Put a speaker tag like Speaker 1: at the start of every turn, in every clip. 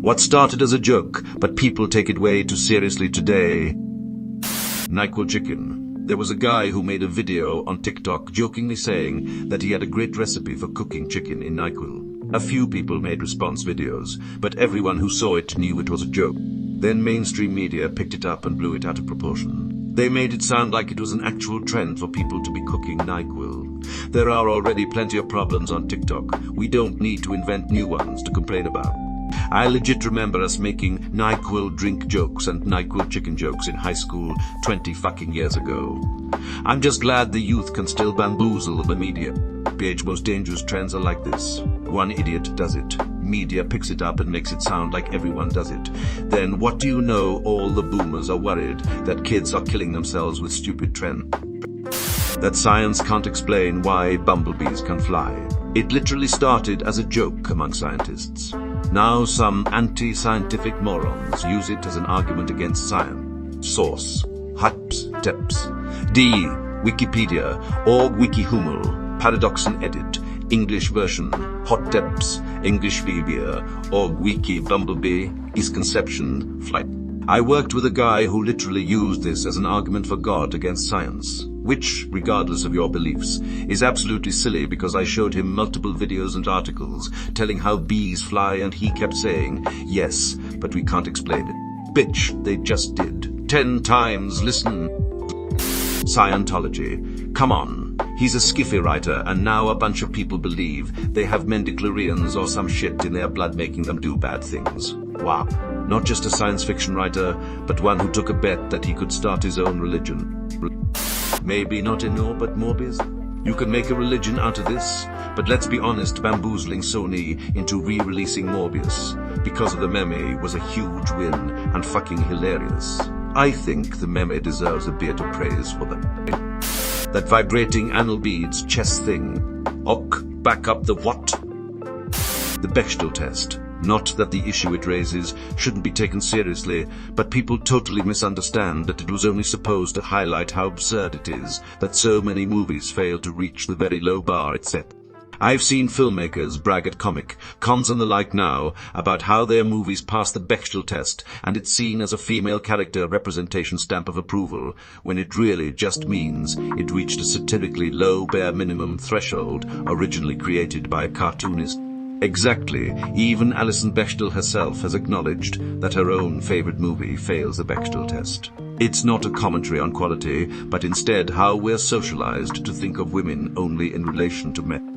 Speaker 1: What started as a joke, but people take it way too seriously today. NyQuil chicken. There was a guy who made a video on TikTok jokingly saying that he had a great recipe for cooking chicken in NyQuil. A few people made response videos, but everyone who saw it knew it was a joke. Then mainstream media picked it up and blew it out of proportion. They made it sound like it was an actual trend for people to be cooking NyQuil. There are already plenty of problems on TikTok. We don't need to invent new ones to complain about. I legit remember us making NyQuil drink jokes and NyQuil chicken jokes in high school 20 fucking years ago. I'm just glad the youth can still bamboozle the media. PH most dangerous trends are like this. One idiot does it. Media picks it up and makes it sound like everyone does it. Then what do you know, all the boomers are worried that kids are killing themselves with stupid trends. That science can't explain why bumblebees can fly. It literally started as a joke among scientists. Now some anti-scientific morons use it as an argument against science. Source: Hups, Teps. D. Wikipedia, org Wikihumul, Paradox and Edit, English version, Hot Teps, English Vibia, org Wiki Bumblebee, is conception, flight. I worked with a guy who literally used this as an argument for God against science, which, regardless of your beliefs, is absolutely silly because I showed him multiple videos and articles telling how bees fly and he kept saying, yes, but we can't explain it. Bitch, they just did. 10 times, listen. Scientology. Come on. He's a skiffy writer and now a bunch of people believe they have mendiclorians or some shit in their blood making them do bad things. Wow. Not just a science fiction writer, but one who took a bet that he could start his own religion. Maybe not in your, but Morbius. You can make a religion out of this, but let's be honest, bamboozling Sony into re-releasing Morbius because of the meme was a huge win and fucking hilarious. I think the meme deserves a bit of praise for that. That vibrating anal beads chest thing. Ok, back up the what? The Bechdel test. Not that the issue it raises shouldn't be taken seriously, but people totally misunderstand that it was only supposed to highlight how absurd it is that so many movies fail to reach the very low bar it set. I've seen filmmakers brag at Comic Cons and the like now about how their movies pass the Bechdel test and it's seen as a female character representation stamp of approval, when it really just means it reached a satirically low bare minimum threshold originally created by a cartoonist. Exactly. Even Alison Bechdel herself has acknowledged that her own favorite movie fails the Bechdel test. It's not a commentary on quality, but instead how we're socialized to think of women only in relation to men.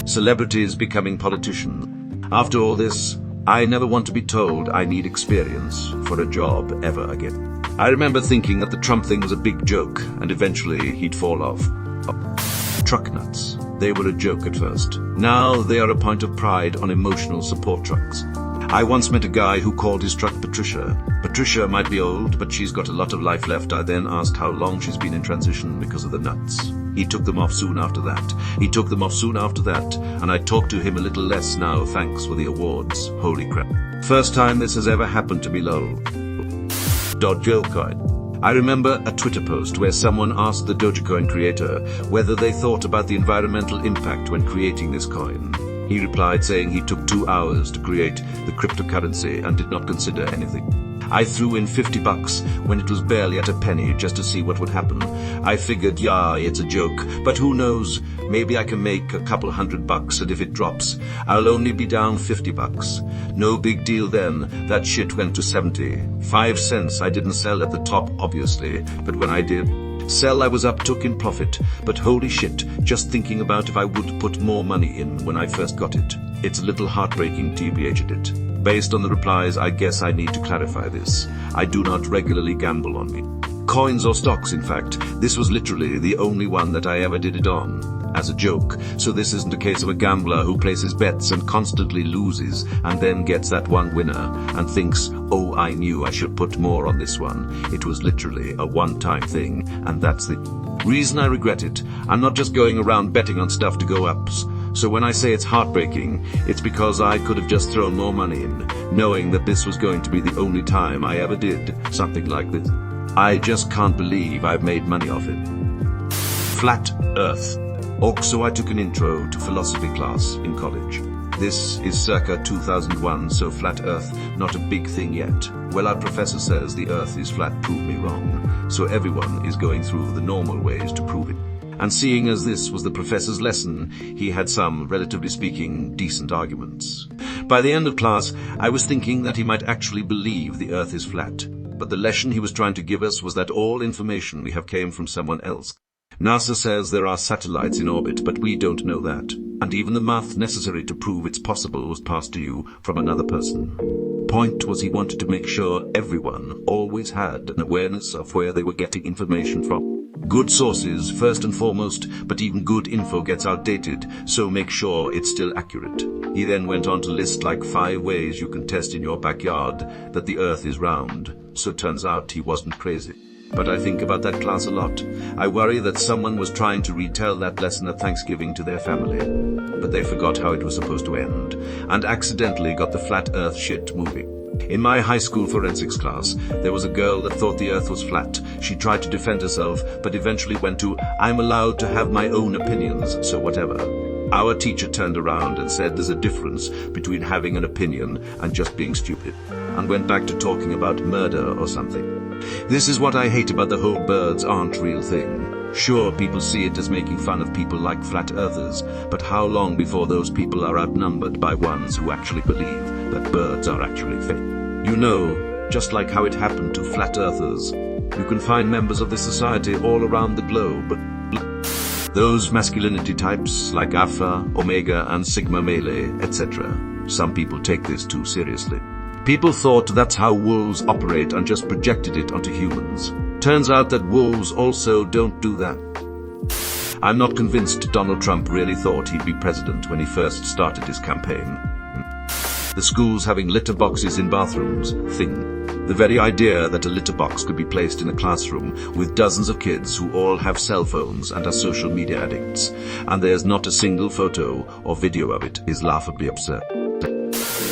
Speaker 1: Celebrities becoming politicians. After all this, I never want to be told I need experience for a job ever again. I remember thinking that the Trump thing was a big joke, and eventually he'd fall off. Truck nuts. They were a joke at first. Now they are a point of pride on emotional support trucks. I once met a guy who called his truck Patricia. Patricia might be old, but she's got a lot of life left. I then asked how long she's been in transition because of the nuts. He took them off soon after that. And I talk to him a little less now, thanks for the awards. Holy crap. First time this has ever happened to me, lol. Dogecoin. I remember a Twitter post where someone asked the Dogecoin creator whether they thought about the environmental impact when creating this coin. He replied saying he took 2 hours to create the cryptocurrency and did not consider anything. I threw in $50 when it was barely at a penny just to see what would happen. I figured, yeah, it's a joke, but who knows, maybe I can make a couple $100 and if it drops, I'll only be down $50. No big deal then, that shit went to 75 cents. I didn't sell at the top, obviously, but when I did sell, I was up, took in profit, but holy shit, just thinking about if I would put more money in when I first got it. It's a little heartbreaking TBH'd it. Based on the replies, I guess I need to clarify this. I do not regularly gamble on me. Coins or stocks, in fact. This was literally the only one that I ever did it on, as a joke. So this isn't a case of a gambler who places bets and constantly loses and then gets that one winner and thinks, oh, I knew I should put more on this one. It was literally a one-time thing, and that's the reason I regret it. I'm not just going around betting on stuff to go ups. So when I say it's heartbreaking, it's because I could have just thrown more money in, knowing that this was going to be the only time I ever did something like this. I just can't believe I've made money off it. Flat Earth. Also, I took an intro to philosophy class in college. This is circa 2001, so flat Earth not a big thing yet. Well, our professor says the Earth is flat, prove me wrong. So everyone is going through the normal ways to prove it. And seeing as this was the professor's lesson, he had some, relatively speaking, decent arguments. By the end of class, I was thinking that he might actually believe the Earth is flat. But the lesson he was trying to give us was that all information we have came from someone else. NASA says there are satellites in orbit, but we don't know that. And even the math necessary to prove it's possible was passed to you from another person. Point was he wanted to make sure everyone always had an awareness of where they were getting information from. Good sources, first and foremost, but even good info gets outdated, so make sure it's still accurate. He then went on to list like 5 ways you can test in your backyard that the Earth is round. So turns out he wasn't crazy. But I think about that class a lot. I worry that someone was trying to retell that lesson at Thanksgiving to their family. But they forgot how it was supposed to end, and accidentally got the flat Earth shit moving. In my high school forensics class, there was a girl that thought the Earth was flat. She tried to defend herself, but eventually went to, "I'm allowed to have my own opinions, so whatever." Our teacher turned around and said there's a difference between having an opinion and just being stupid, and went back to talking about murder or something. This is what I hate about the whole birds aren't real thing. Sure, people see it as making fun of people like flat earthers, but how long before those people are outnumbered by ones who actually believe that birds are actually fake? You know, just like how it happened to flat earthers, you can find members of this society all around the globe. Those masculinity types like Alpha, Omega and Sigma Male, etc. Some people take this too seriously. People thought that's how wolves operate and just projected it onto humans. Turns out that wolves also don't do that. I'm not convinced Donald Trump really thought he'd be president when he first started his campaign. The schools having litter boxes in bathrooms thing. The very idea that a litter box could be placed in a classroom with dozens of kids who all have cell phones and are social media addicts, and there's not a single photo or video of it, is laughably absurd.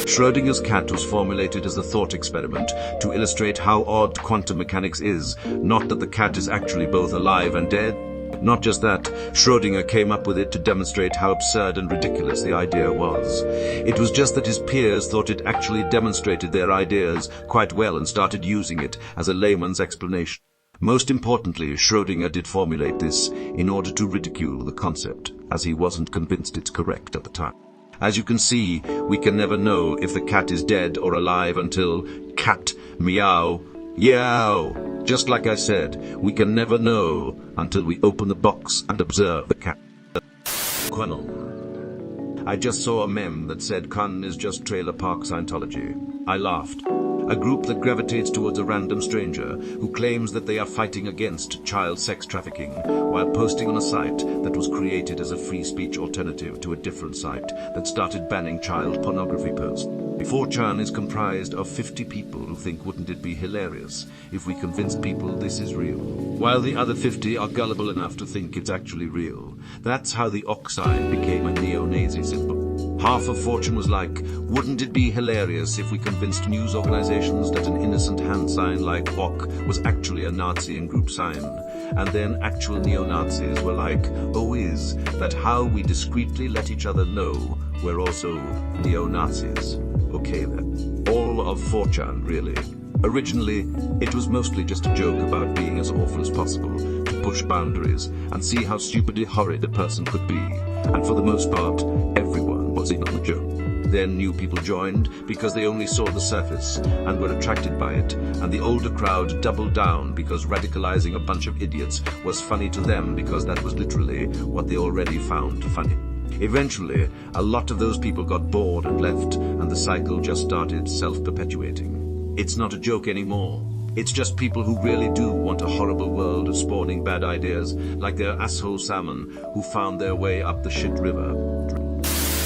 Speaker 1: Schrodinger's cat was formulated as a thought experiment to illustrate how odd quantum mechanics is, not that the cat is actually both alive and dead. Not just that, Schrödinger came up with it to demonstrate how absurd and ridiculous the idea was. It was just that his peers thought it actually demonstrated their ideas quite well and started using it as a layman's explanation. Most importantly, Schrödinger did formulate this in order to ridicule the concept, as he wasn't convinced it's correct at the time. As you can see, we can never know if the cat is dead or alive until cat meow, yow. Just like I said, we can never know until we open the box and observe the cat. Quanon. I just saw a meme that said Con is just trailer park Scientology. I laughed. A group that gravitates towards a random stranger who claims that they are fighting against child sex trafficking while posting on a site that was created as a free speech alternative to a different site that started banning child pornography posts. 4chan is comprised of 50 people who think wouldn't it be hilarious if we convinced people this is real, while the other 50 are gullible enough to think it's actually real. That's how the OK sign became a neo-Nazi symbol. Half of 4chan was like, wouldn't it be hilarious if we convinced news organizations that an innocent hand sign like OK was actually a Nazi in-group sign? And then actual neo-Nazis were like, oh, is that how we discreetly let each other know we're also neo-Nazis? Okay then. All of 4chan, really. Originally, it was mostly just a joke about being as awful as possible, to push boundaries and see how stupidly horrid a person could be. And for the most part, everyone was in on the joke. Then new people joined because they only saw the surface and were attracted by it, and the older crowd doubled down because radicalizing a bunch of idiots was funny to them because that was literally what they already found funny. Eventually, a lot of those people got bored and left, and the cycle just started self-perpetuating. It's not a joke anymore. It's just people who really do want a horrible world of spawning bad ideas, like their asshole salmon who found their way up the shit river.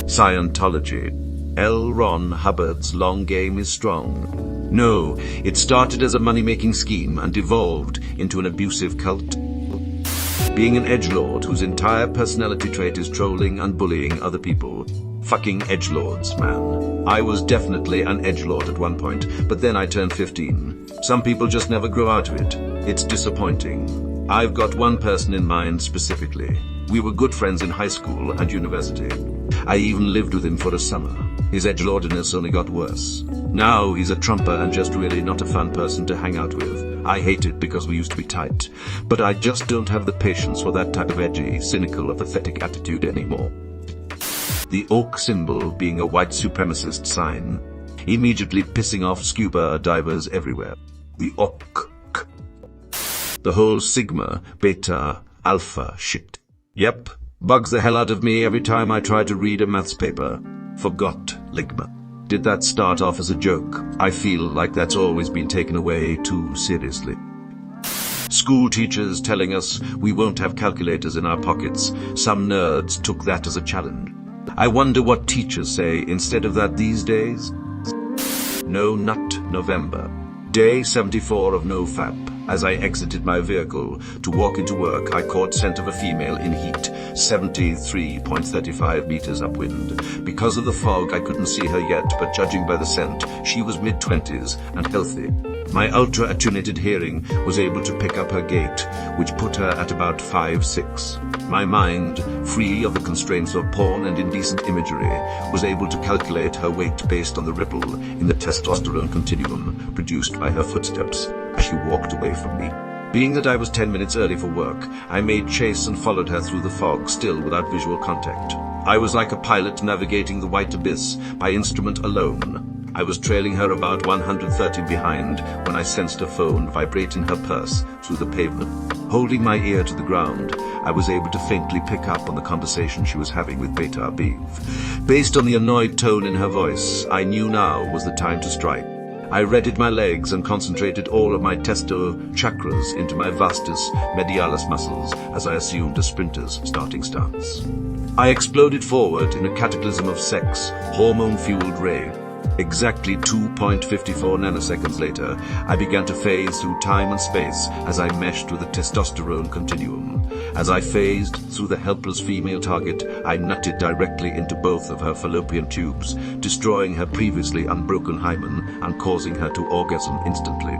Speaker 1: Scientology. L. Ron Hubbard's long game is strong. No, it started as a money-making scheme and evolved into an abusive cult. Being an edgelord whose entire personality trait is trolling and bullying other people. Fucking edgelords, man. I was definitely an edgelord at one point, but then I turned 15. Some people just never grow out of it. It's disappointing. I've got one person in mind specifically. We were good friends in high school and university. I even lived with him for a summer. His edgelordiness only got worse. Now he's a trumper and just really not a fun person to hang out with. I hate it because we used to be tight, but I just don't have the patience for that type of edgy, cynical, or pathetic attitude anymore. The orc symbol being a white supremacist sign, immediately pissing off scuba divers everywhere. The orc. The whole sigma, beta, alpha shit. Yep, bugs the hell out of me every time I try to read a maths paper. Forgot ligma. Did that start off as a joke? I feel like that's always been taken away too seriously. School teachers telling us we won't have calculators in our pockets. Some nerds took that as a challenge. I wonder what teachers say instead of that these days. No Nut November. Day 74 of no fap. As I exited my vehicle to walk into work, I caught scent of a female in heat, 73.35 meters upwind. Because of the fog, I couldn't see her yet, but judging by the scent, she was mid-20s and healthy. My ultra-attenuated hearing was able to pick up her gait, which put her at about 5'6". My mind, free of the constraints of porn and indecent imagery, was able to calculate her weight based on the ripple in the testosterone continuum produced by her footsteps as she walked away from me. Being that I was 10 minutes early for work, I made chase and followed her through the fog, still without visual contact. I was like a pilot navigating the white abyss by instrument alone. I was trailing her about 130 behind when I sensed a phone vibrate in her purse through the pavement. Holding my ear to the ground, I was able to faintly pick up on the conversation she was having with Beta Aviv. Based on the annoyed tone in her voice, I knew now was the time to strike. I readied my legs and concentrated all of my testo chakras into my vastus medialis muscles as I assumed a sprinter's starting stance. I exploded forward in a cataclysm of sex, hormone-fueled rage. Exactly 2.54 nanoseconds later, I began to phase through time and space as I meshed with the testosterone continuum. As I phased through the helpless female target, I nutted directly into both of her fallopian tubes, destroying her previously unbroken hymen and causing her to orgasm instantly.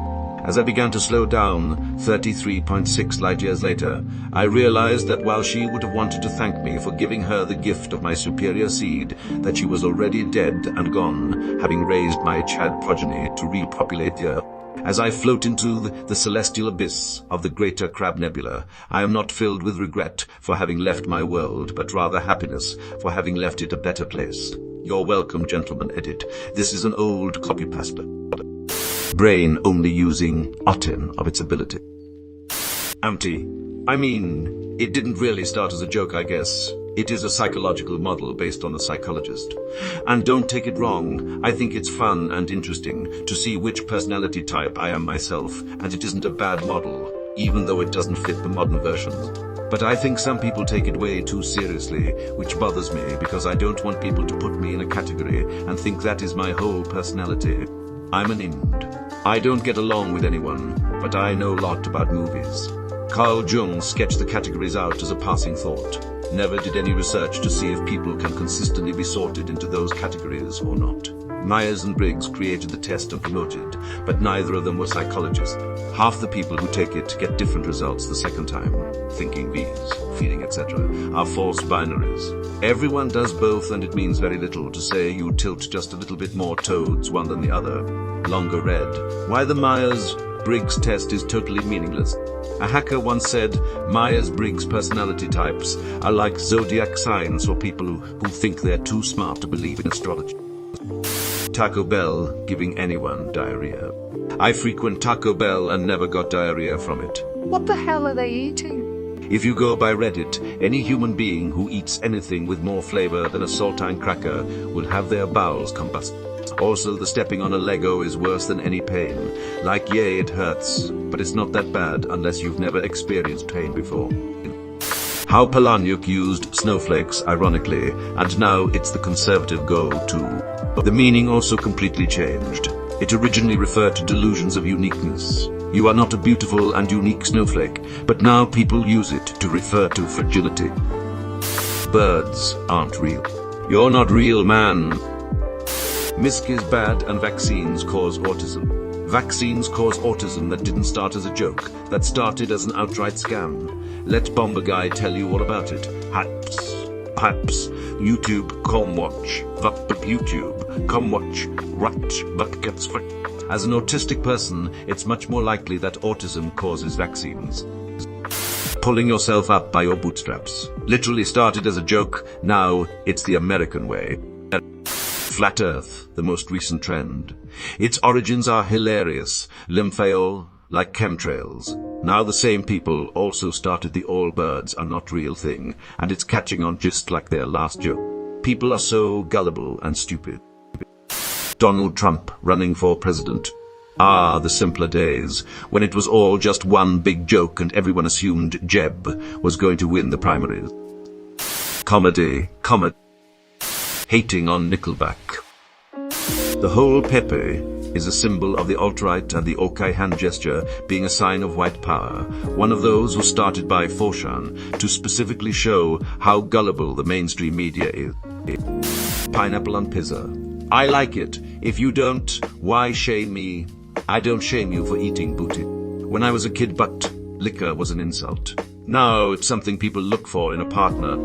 Speaker 1: As I began to slow down, 33.6 light years later, I realized that while she would have wanted to thank me for giving her the gift of my superior seed, that she was already dead and gone, having raised my Chad progeny to repopulate the Earth. As I float into the celestial abyss of the Greater Crab Nebula, I am not filled with regret for having left my world, but rather happiness for having left it a better place. You're welcome, gentlemen. Edit. This is an old copy-pasta. Brain only using 10 of its ability. I mean, it didn't really start as a joke, I guess. It is a psychological model based on a psychologist. And don't take it wrong, I think it's fun and interesting to see which personality type I am myself, and it isn't a bad model, even though it doesn't fit the modern versions. But I think some people take it way too seriously, which bothers me because I don't want people to put me in a category and think that is my whole personality. I'm an ind. I don't get along with anyone, but I know a lot about movies. Carl Jung sketched the categories out as a passing thought. Never did any research to see if people can consistently be sorted into those categories or not. Myers and Briggs created the test and promoted, but neither of them were psychologists. Half the people who take it get different results the second time. Thinking, V's, feeling, etc. are false binaries. Everyone does both, and it means very little to say you tilt just a little bit more towards one than the other. Longer read. Why the Myers-Briggs test is totally meaningless. A hacker once said, Myers-Briggs personality types are like zodiac signs for people who think they're too smart to believe in astrology. Taco Bell giving anyone diarrhea. I frequent Taco Bell and never got diarrhea from it.
Speaker 2: What the hell are they eating?
Speaker 1: If you go by Reddit, any human being who eats anything with more flavor than a saltine cracker will have their bowels combust. Also, the stepping on a Lego is worse than any pain. Like, yay, it hurts, but it's not that bad unless you've never experienced pain before. How Palahniuk used snowflakes, ironically, and now it's the conservative go-to. The meaning also completely changed. It originally referred to delusions of uniqueness. You are not a beautiful and unique snowflake, but now people use it to refer to fragility. Birds aren't real. You're not real, man. Misc is bad and vaccines cause autism. Vaccines cause autism that didn't start as a joke, that started as an outright scam. Let Bomber Guy tell you all about it. Hypes. Perhaps YouTube, come watch, but YouTube, come watch, right, but gets for. As an autistic person, it's much more likely that autism causes vaccines. Pulling yourself up by your bootstraps. Literally started as a joke, now it's the American way. Flat Earth, the most recent trend. Its origins are hilarious. Lymphaeol, like chemtrails. Now the same people also started the all birds are not real thing, and it's catching on just like their last joke. People are so gullible and stupid. Donald Trump running for president. Ah, the simpler days, when it was all just one big joke and everyone assumed Jeb was going to win the primaries. Comedy. Hating on Nickelback. The whole Pepe is a symbol of the alt-right and the Okai hand gesture being a sign of white power, one of those who started by Forshan to specifically show how gullible the mainstream media is. Pineapple on pizza. I like it. If you don't, why shame me? I don't shame you for eating booty. When I was a kid, but liquor was an insult. Now it's something people look for in a partner.